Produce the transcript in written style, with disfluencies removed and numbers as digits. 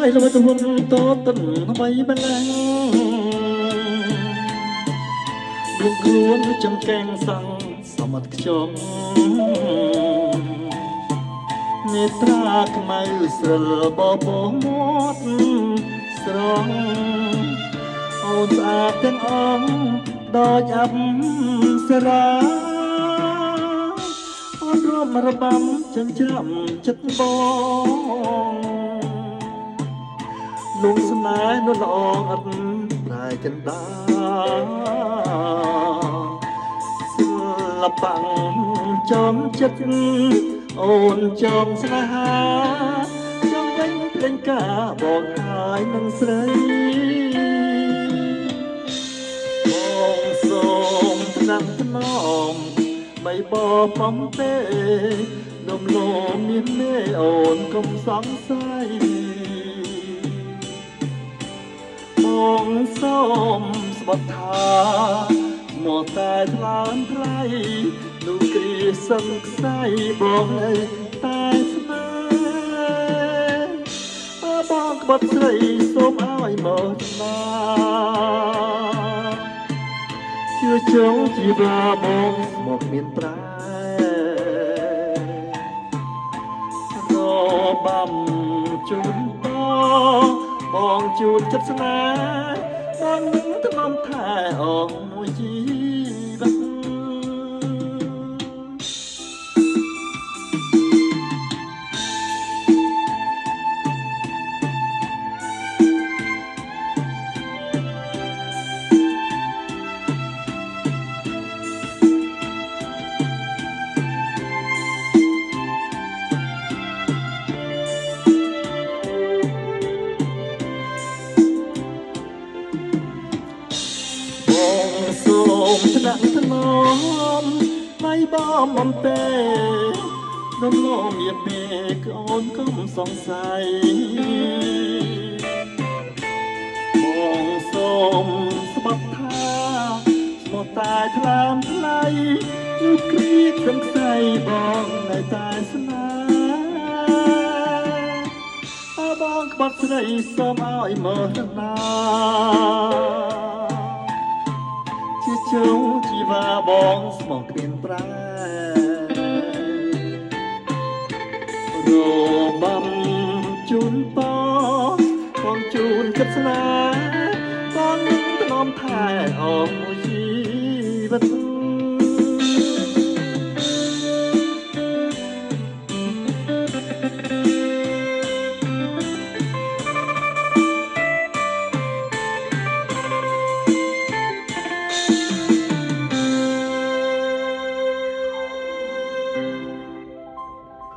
យលួចวุ่នតតិនអ្វីម្ល៉េះលួងខ្លួនចំកែងសង្ឃសមត្ថខ្ជុំនេត្រាខ្មៅស្រិលបបោមាត់ស្រងអូនស្អាតទាំងអងដោយអប្សរាអូនរំរបាំចិញ្ច្រាំចិត្តបងលងស្នេហ៍នោះល្អអត់តែចិនដាសិល្បៈចំចិត្តអូនចំស្នេហាចង់វិញព្រេងការបងហើយនឹងស្រីបងសូមថ្នាក់ថ្នមមិនបបំពេនំលោមមានមេអូនកុំសង្ស័យបងសូមស្បត់ថាមកតែថ្លើមថ្លៃនោះគ្រាសឹងខ្សែបងនៅតែស្នេហ៍បងក្បត់ស្រីសូមឲ្យមកណាជឿចងជីវាបងមកមានប្រែរបាំជូនបងជូនចិត្តស្នេហ៍បងនឹងថ្នមថែអងមួយជីវិតសូមថ្នាក់ថ្នមមិនបំបំពេនំលោមមានពេកអូនកុំសង្ស័យបងសូមស្បត់ថាមកតែថ្លើមថ្លៃនោះគ្រាខ្ញុំខ្សែបងនៅតែស្នេហ៍បងក្បត់ស្រីសូមឲ្យមកណាជាជុំជីវាបងស្មោះគ្មានប្រែរបាំជូនបងជូនចិត្តស្នេហ៍បងនឹងថ្នមថែអស់មួយជីវិត